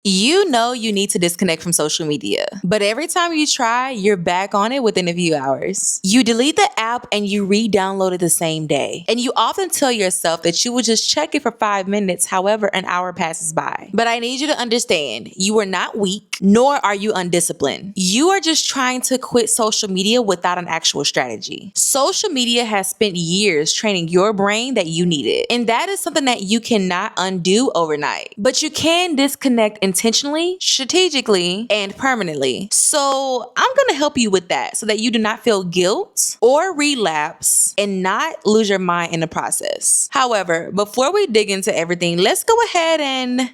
You know you need to disconnect from social media, but every time you try, you're back on it within a few hours. You delete the app and you re-download it the same day. And you often tell yourself that you will just check it for 5 minutes, however, an hour passes by. But I need you to understand, you are not weak, nor are you undisciplined. You are just trying to quit social media without an actual strategy. Social media has spent years training your brain that you need it. And that is something that you cannot undo overnight. But you can disconnect intentionally, strategically, and permanently. So I'm going to help you with that so that you do not feel guilt or relapse and not lose your mind in the process. However, before we dig into everything, let's go ahead and,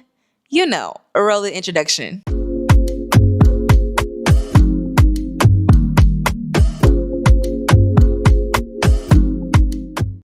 roll the introduction.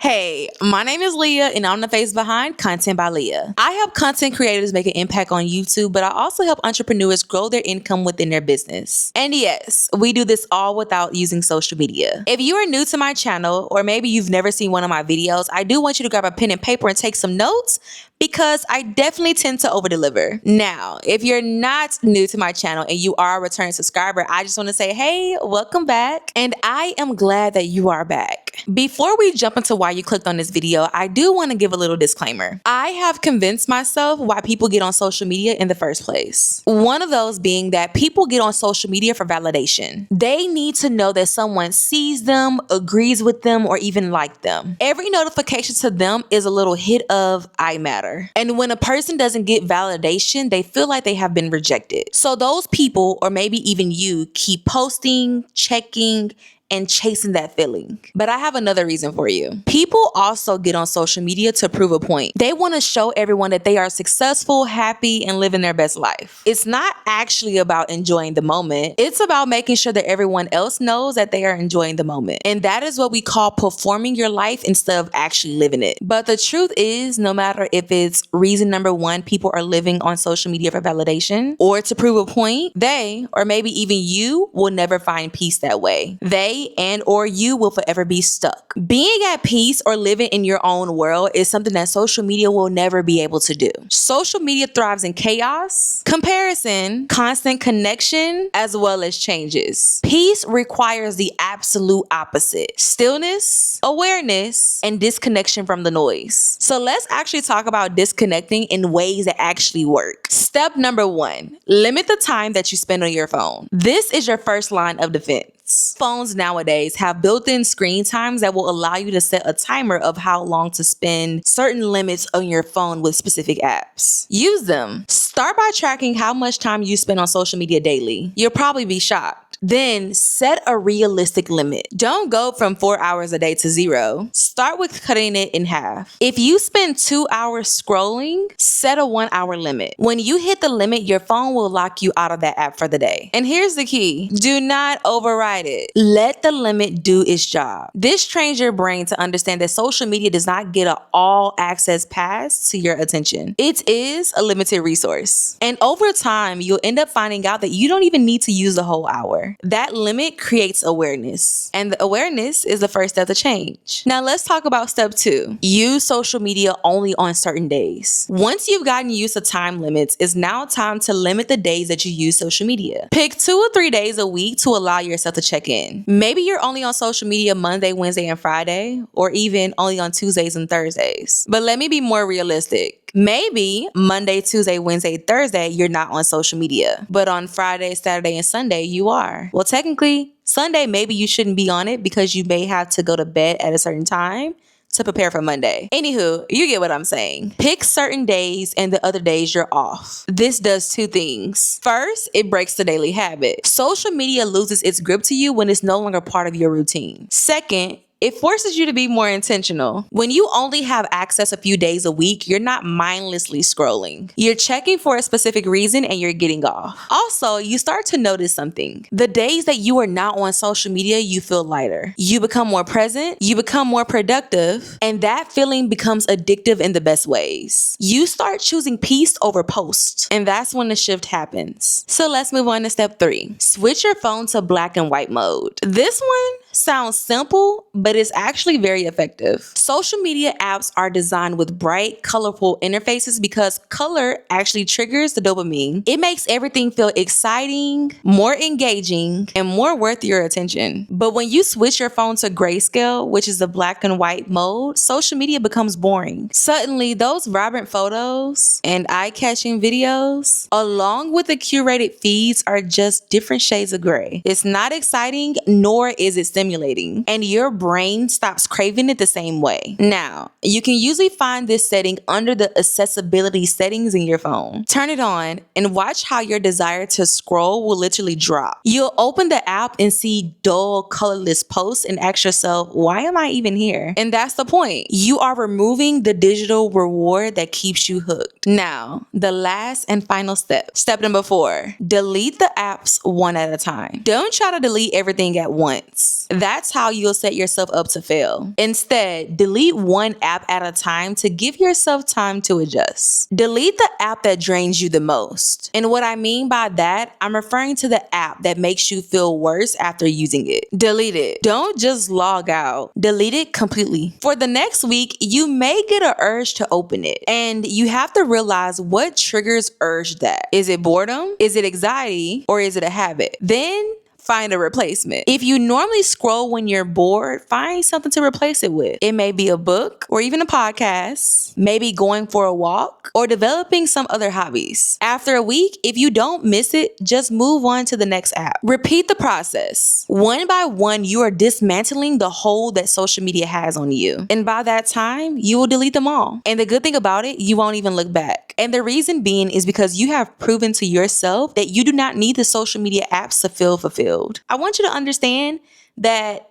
Hey, my name is Leah and I'm the face behind Content by Leea. I help content creators make an impact on YouTube, but I also help entrepreneurs grow their income within their business. And yes, we do this all without using social media. If you are new to my channel, or maybe you've never seen one of my videos, I do want you to grab a pen and paper and take some notes because I definitely tend to over-deliver. Now, if you're not new to my channel and you are a returning subscriber, I just want to say, hey, welcome back. And I am glad that you are back. Before we jump into why you clicked on this video, I do want to give a little disclaimer. I have convinced myself why people get on social media in the first place. One of those being that people get on social media for validation. They need to know that someone sees them, agrees with them, or even like them. Every notification to them is a little hit of I matter. And when a person doesn't get validation, they feel like they have been rejected. So those people, or maybe even you, keep posting, checking, and chasing that feeling. But I have another reason for you. People also get on social media to prove a point. They want to show everyone that they are successful, happy, and living their best life. It's not actually about enjoying the moment. It's about making sure that everyone else knows that they are enjoying the moment. And that is what we call performing your life instead of actually living it. But the truth is, no matter if it's reason number one, people are living on social media for validation or to prove a point, they, or maybe even you, will never find peace that way. They and or you will forever be stuck. Being at peace or living in your own world is something that social media will never be able to do. Social media thrives in chaos, comparison, constant connection, as well as changes. Peace requires the absolute opposite: stillness, awareness, and disconnection from the noise. So let's actually talk about disconnecting in ways that actually work. Step number one, limit the time that you spend on your phone. This is your first line of defense. Phones nowadays have built-in screen times that will allow you to set a timer of how long to spend certain limits on your phone with specific apps. Use them. Start by tracking how much time you spend on social media daily. You'll probably be shocked. Then set a realistic limit. Don't go from 4 hours a day to 0. Start with cutting it in half. If you spend 2 hours scrolling, set a 1 hour limit. When you hit the limit, your phone will lock you out of that app for the day. And here's the key: do not override it. Let the limit do its job. This trains your brain to understand that social media does not get an all access pass to your attention. It is a limited resource. And over time, you'll end up finding out that you don't even need to use the whole hour. That limit creates awareness, and the awareness is the first step to change. Now let's talk about step 2. Use social media only on certain days. Once you've gotten used to time limits, it's now time to limit the days that you use social media. Pick 2 or 3 days a week to allow yourself to check in. Maybe you're only on social media Monday, Wednesday, and Friday, or even only on Tuesdays and Thursdays. But let me be more realistic. Maybe Monday, Tuesday, Wednesday, Thursday, you're not on social media, but on Friday, Saturday, and Sunday, you are. Well, technically, Sunday, maybe you shouldn't be on it because you may have to go to bed at a certain time to prepare for Monday. Anywho, you get what I'm saying. Pick certain days and the other days you're off. This does 2 things. First, it breaks the daily habit. Social media loses its grip to you when it's no longer part of your routine. Second, it forces you to be more intentional. When you only have access a few days a week, you're not mindlessly scrolling. You're checking for a specific reason and you're getting off. Also, you start to notice something. The days that you are not on social media, you feel lighter. You become more present, you become more productive, and that feeling becomes addictive in the best ways. You start choosing peace over post, and that's when the shift happens. So let's move on to step 3. Switch your phone to black and white mode. This one Sounds simple, but it's actually very effective. Social media apps are designed with bright, colorful interfaces because color actually triggers the dopamine. It makes everything feel exciting, more engaging, and more worth your attention. But when you switch your phone to grayscale, which is the black and white mode, social media becomes boring. Suddenly, those vibrant photos and eye-catching videos, along with the curated feeds, are just different shades of gray. It's not exciting, nor is it stimulating, and your brain stops craving it the same way. Now, you can usually find this setting under the accessibility settings in your phone. Turn it on and watch how your desire to scroll will literally drop. You'll open the app and see dull, colorless posts and ask yourself, why am I even here? And that's the point. You are removing the digital reward that keeps you hooked. Now, the last and final step. Step number 4, delete the apps one at a time. Don't try to delete everything at once. That's how you'll set yourself up to fail. Instead, delete one app at a time to give yourself time to adjust. Delete the app that drains you the most. And what I mean by that, I'm referring to the app that makes you feel worse after using it. Delete it. Don't just log out. Delete it completely. For the next week, you may get an urge to open it, and you have to realize what triggers urge that. Is it boredom? Is it anxiety? Or is it a habit? Then find a replacement. If you normally scroll when you're bored, find something to replace it with. It may be a book or even a podcast, maybe going for a walk or developing some other hobbies. After a week, if you don't miss it, just move on to the next app. Repeat the process. One by one, you are dismantling the hold that social media has on you. And by that time, you will delete them all. And the good thing about it, you won't even look back. And the reason being is because you have proven to yourself that you do not need the social media apps to feel fulfilled. I want you to understand that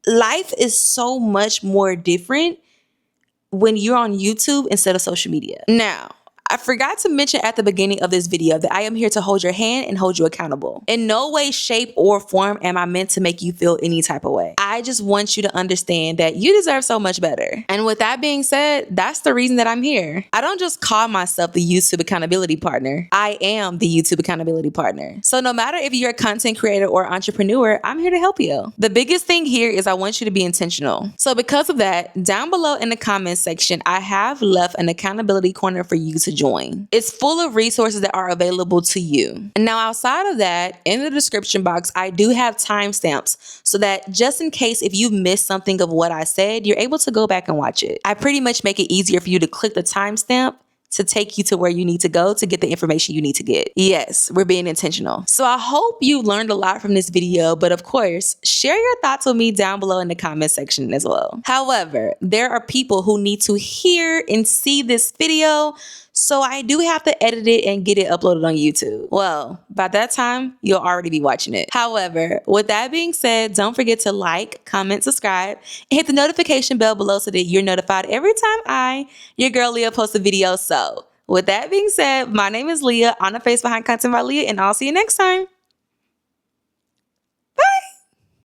life is so much more different when you're on YouTube instead of social media. Now, I forgot to mention at the beginning of this video that I am here to hold your hand and hold you accountable. In no way, shape, or form am I meant to make you feel any type of way. I just want you to understand that you deserve so much better. And with that being said, that's the reason that I'm here. I don't just call myself the YouTube accountability partner. I am the YouTube accountability partner. So no matter if you're a content creator or entrepreneur, I'm here to help you. The biggest thing here is I want you to be intentional. So because of that, down below in the comments section, I have left an accountability corner for you to join. It's full of resources that are available to you. And now outside of that, in the description box, I do have timestamps so that just in case if you missed something of what I said, you're able to go back and watch it. I pretty much make it easier for you to click the timestamp to take you to where you need to go to get the information you need to get. Yes, we're being intentional. So I hope you learned a lot from this video, but of course, share your thoughts with me down below in the comment section as well. However, there are people who need to hear and see this video, so I do have to edit it and get it uploaded on YouTube. Well, by that time, you'll already be watching it. However, with that being said, don't forget to like, comment, subscribe, and hit the notification bell below so that you're notified every time your girl Leea, posts a video. So with that being said, my name is Leea, on the face behind Content by Leea, and I'll see you next time.